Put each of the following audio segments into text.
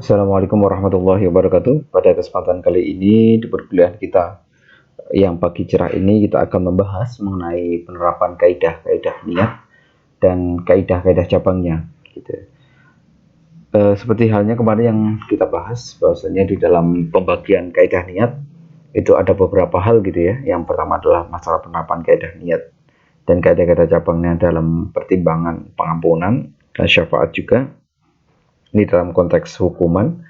Assalamualaikum warahmatullahi wabarakatuh. Pada kesempatan kali ini di perkuliahan kita yang pagi cerah ini kita akan membahas mengenai penerapan kaidah-kaidah niat dan kaidah-kaidah cabangnya. Gitu. Seperti halnya kemarin yang kita bahas, bahwasanya di dalam pembagian kaidah niat itu ada beberapa hal gitu ya. Yang pertama adalah masalah penerapan kaidah niat dan kaidah-kaidah cabangnya dalam pertimbangan pengampunan dan syafaat juga. Ini dalam konteks hukuman.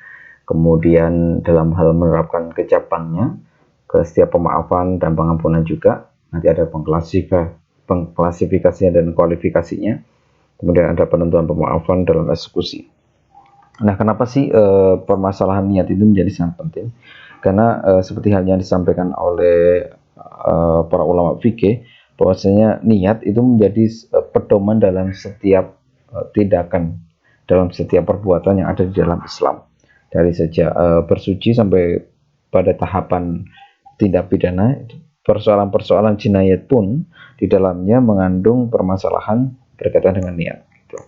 Kemudian dalam hal menerapkan kecapangnya ke setiap pemaafan dan pengampunan juga nanti ada pengklasifikasinya dan kualifikasinya. Kemudian ada penentuan pemaafan dalam eksekusi. Nah, kenapa sih permasalahan niat itu menjadi sangat penting? Karena seperti halnya disampaikan oleh para ulama fikih, bahwasanya niat itu menjadi pedoman dalam setiap tindakan, dalam setiap perbuatan yang ada di dalam Islam. Dari sejak bersuci sampai pada tahapan tindak pidana, persoalan-persoalan jinayat pun di dalamnya mengandung permasalahan berkaitan dengan niat. Gitu.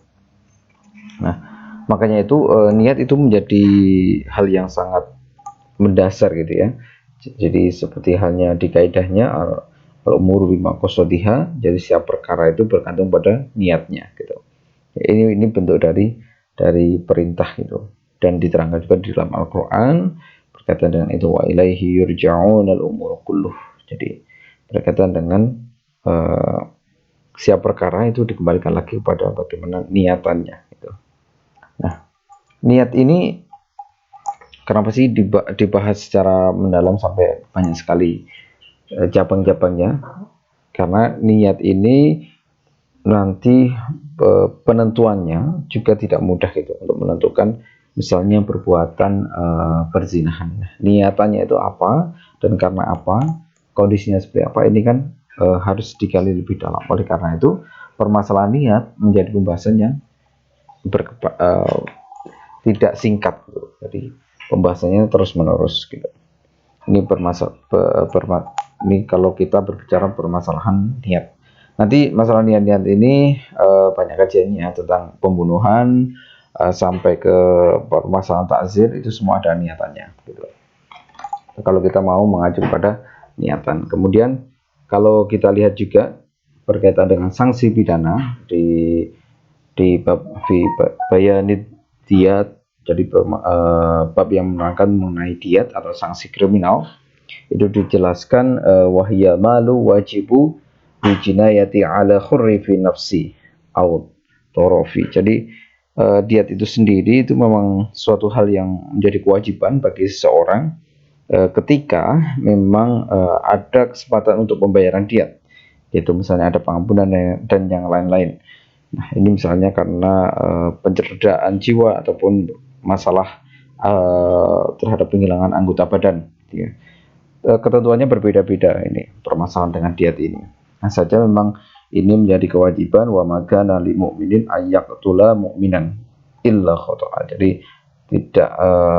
Nah, makanya itu niat itu menjadi hal yang sangat mendasar gitu ya. Jadi seperti halnya di kaidahnya al-umuru bima qasadiha, jadi setiap perkara itu bergantung pada niatnya gitu. Ini bentuk dari perintah gitu, dan diterangkan juga di dalam Al-Qur'an berkaitan dengan itu, wa ilaihi yurja'un al-umur kulluh. Jadi berkaitan dengan setiap perkara itu dikembalikan lagi kepada bagaimana niatannya gitu. Nah, niat ini kenapa sih dibahas secara mendalam sampai banyak sekali cabang-cabangnya? Karena niat ini nanti penentuannya juga tidak mudah gitu untuk menentukan misalnya perbuatan perzinahan. Niatannya itu apa dan karena apa, kondisinya seperti apa, ini kan harus digali lebih dalam. Oleh karena itu permasalahan niat menjadi pembahasan yang tidak singkat gitu. Jadi pembahasannya terus menerus gitu. Ini ini kalau kita berbicara permasalahan niat. Nanti masalah niat-niat ini banyak kajiannya tentang pembunuhan sampai ke permasalahan takzir, itu semua ada niatannya gitu. Kalau kita mau mengacu pada niatan. Kemudian kalau kita lihat juga berkaitan dengan sanksi pidana di bab bayanid diat, jadi bab yang menerangkan mengenai diat atau sanksi kriminal, itu dijelaskan wahya malu wajibu bijinayati ala khurri fi nafsi au torofi. Jadi diat itu sendiri itu memang suatu hal yang menjadi kewajiban bagi seseorang ketika memang ada kesempatan untuk pembayaran diat, yaitu misalnya ada pengampunan dan yang lain-lain. Nah, ini misalnya karena pencederaan jiwa ataupun masalah terhadap penghilangan anggota badan. Ya. Ketentuannya berbeda-beda ini permasalahan dengan diat ini. Nah, saja memang ini menjadi kewajiban wa magana lil mu'minin ayyaqtula mu'minan illa khata'a. Jadi tidak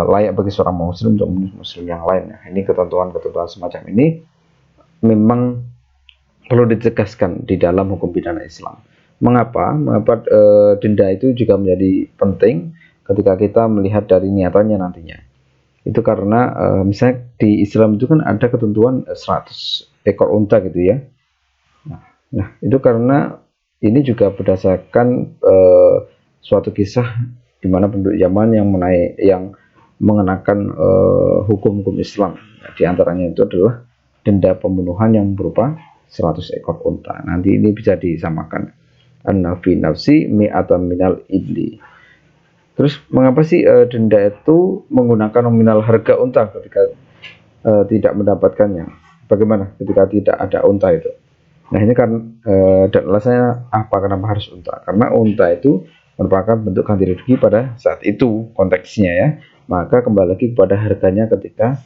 layak bagi seorang muslim untuk membunuh muslim yang lain. Nah, ini ketentuan-ketentuan semacam ini memang perlu ditegaskan di dalam hukum pidana Islam. Mengapa denda itu juga menjadi penting ketika kita melihat dari niatannya nantinya. Itu karena misalnya di Islam itu kan ada ketentuan 100 ekor unta gitu ya. Nah, itu karena ini juga berdasarkan suatu kisah di mana penduduk Yaman yang mengenakan hukum-hukum Islam. Nah, di antaranya itu adalah denda pembunuhan yang berupa 100 ekor unta. Nanti ini bisa disamakan an-nafi nafsi mi'atan minal ibli. Terus mengapa sih denda itu menggunakan nominal harga unta ketika tidak mendapatkannya? Bagaimana ketika tidak ada unta itu? Nah, ini kan dan alasannya apa kenapa harus unta? Karena unta itu merupakan bentuk ganti rugi pada saat itu konteksnya ya. Maka kembali lagi kepada harganya ketika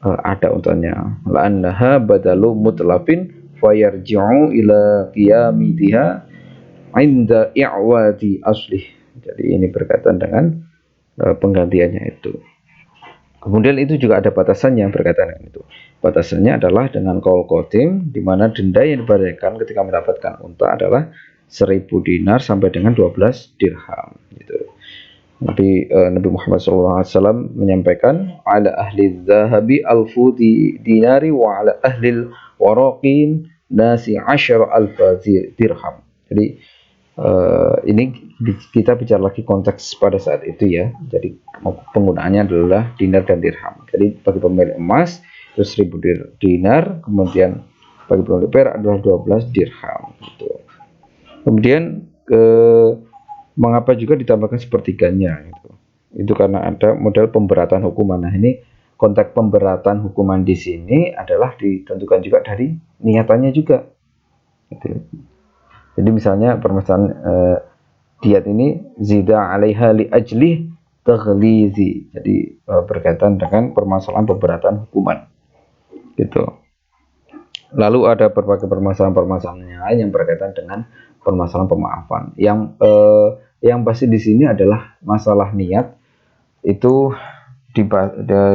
ada untanya. La'annaha badalu mutlafin fayarji'u ila qiyamitiha inda i'wadi aslih. Jadi ini berkaitan dengan penggantiannya itu. Kemudian itu juga ada batasannya berkaitan dengan itu. Batasannya adalah dengan qaul qadim, di mana denda yang dibayarkan ketika mendapatkan unta adalah 1000 dinar sampai dengan 12 dirham gitu. Nabi Muhammad SAW menyampaikan ala ahli zahabi alfu dinari wa ala ahli waraqin nasi asyara alfa dirham. Jadi ini kita bicara lagi konteks pada saat itu ya. Jadi penggunaannya adalah dinar dan dirham. Jadi bagi pemilik emas itu 1000 dinar, kemudian bagi pemilik perak adalah 12 dirham gitu. Kemudian mengapa juga ditambahkan sepertiganya gitu. Itu karena ada model pemberatan hukuman. Nah, ini konteks pemberatan hukuman di sini adalah ditentukan juga dari niatannya juga. Gitu. Jadi misalnya permasalahan diat ini zida 'alaiha li ajli taghlizi. Jadi berkaitan dengan permasalahan pemberatan hukuman. Gitu. Lalu ada berbagai permasalahan-permasalahan lain yang berkaitan dengan permasalahan pemaafan. Yang pasti di sini adalah masalah niat itu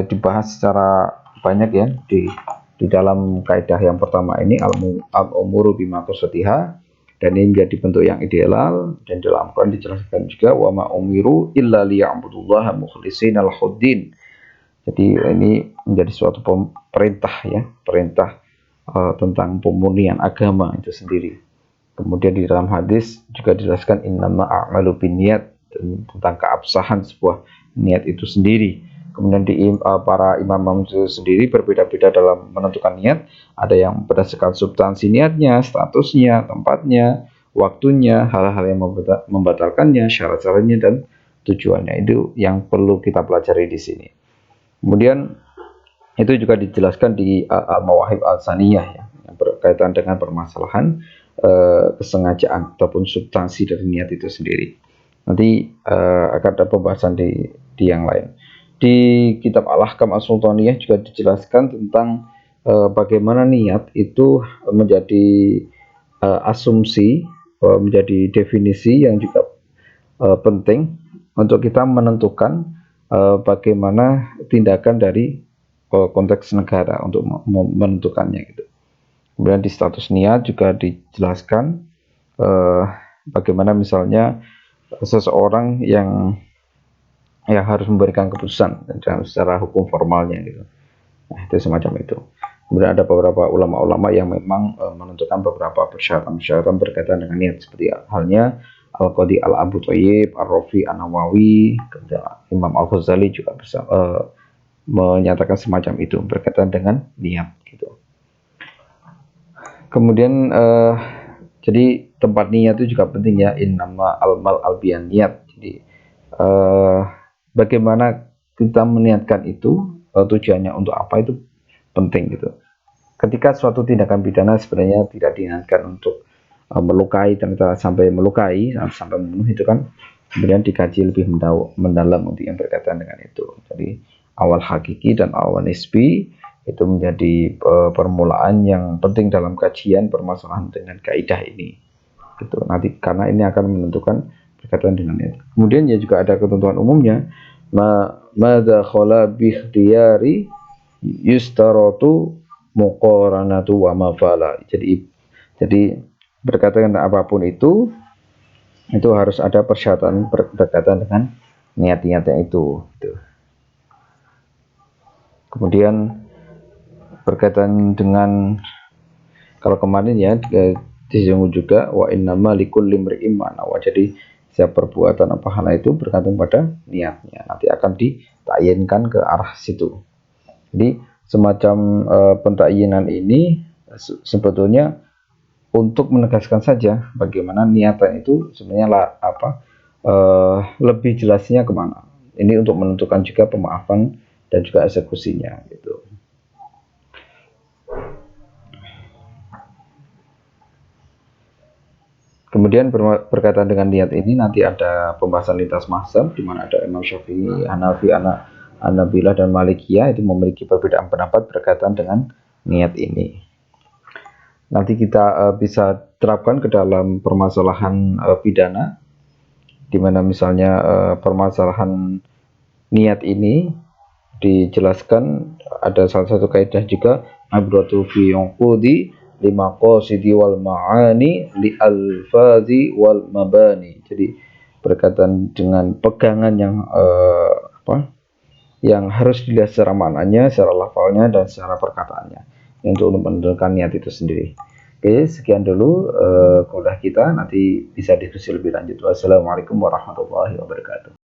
dibahas secara banyak ya di dalam kaidah yang pertama ini al-umuru bima qasatiha, dan ini menjadi bentuk yang ideal, dan dalam Quran dijelaskan juga wa ma umiru illa liya'budullaha mukhlishina lahuddin. Jadi ini menjadi suatu perintah ya, perintah tentang pemurnian agama itu sendiri. Kemudian di dalam hadis juga dijelaskan innama a'malu binniyat, tentang keabsahan sebuah niat itu sendiri. Kemudian para imam itu sendiri berbeda-beda dalam menentukan niat. Ada yang berdasarkan substansi niatnya, statusnya, tempatnya, waktunya, hal-hal yang membatalkannya, syarat-syaratnya, dan tujuannya. Itu yang perlu kita pelajari di sini. Kemudian itu juga dijelaskan di Al-Mawahib Al-Saniyah ya, yang berkaitan dengan permasalahan kesengajaan ataupun substansi dari niat itu sendiri. Nanti akan ada pembahasan di yang lain. Di kitab Al-Ahkam As-Sultaniyah juga dijelaskan tentang bagaimana niat itu menjadi asumsi, menjadi definisi yang juga penting untuk kita menentukan bagaimana tindakan dari konteks negara untuk menentukannya gitu. Kemudian di status niat juga dijelaskan bagaimana misalnya seseorang yang harus memberikan keputusan secara hukum formalnya gitu. Nah, itu semacam itu. Kemudian ada beberapa ulama-ulama yang memang menentukan beberapa persyaratan berkaitan dengan niat, seperti halnya Al-Qadi Al-Abu Thayyib, Ar-Rafi An-Nawawi, Imam Al-Ghazali juga bisa menyatakan semacam itu berkaitan dengan niat gitu. Kemudian jadi tempat niat itu juga penting ya, innama al-mal al-biyan niat. Jadi bagaimana kita meniatkan itu, tujuannya untuk apa, itu penting gitu. Ketika suatu tindakan pidana sebenarnya tidak diniatkan untuk melukai, ternyata sampai melukai, sampai membunuh, itu kan kemudian dikaji lebih mendalam untuk yang berkaitan dengan itu. Jadi awal hakiki dan awal nisbi itu menjadi permulaan yang penting dalam kajian permasalahan dengan kaidah ini gitu. Nanti karena ini akan menentukan berkaitan dengan itu. Kemudian ya juga ada ketentuan umumnya, madza khala bi ikhtiyari yustaratu muqaranatu wa mafala. Jadi berkaitan dengan apapun itu harus ada persyaratan berkaitan dengan niat-niatnya itu gitu. Kemudian berkaitan dengan kalau kemarin ya disinggung juga wa innama likulli imri'in ma nawa. Jadi setiap perbuatan apa hal itu bergantung pada niatnya. Nanti akan ditayinkan ke arah situ. Jadi semacam pentakyinan ini sebetulnya untuk menegaskan saja bagaimana niatan itu sebenarnya lebih jelasnya kemana. Ini untuk menentukan juga pemaafan dan juga eksekusinya gitu. Kemudian berkaitan dengan niat ini nanti ada pembahasan lintas mazhab, di mana ada Imam Syafi'i, Hanafi, Hanabilah, dan Malikiyah itu memiliki perbedaan pendapat berkaitan dengan niat ini. Nanti kita bisa terapkan ke dalam permasalahan pidana, di mana misalnya permasalahan niat ini dijelaskan ada salah satu kaidah juga, abratu fi yunqudi lima qasidi wal ma'ani li alfazi wal mabani. Jadi berkaitan dengan pegangan yang harus dilihat secara maknanya, secara lafalnya, dan secara perkataannya untuk menentukan niat itu sendiri. Oke, sekian dulu kuliah kita. Nanti bisa diskusi lebih lanjut. Wassalamualaikum warahmatullahi wabarakatuh.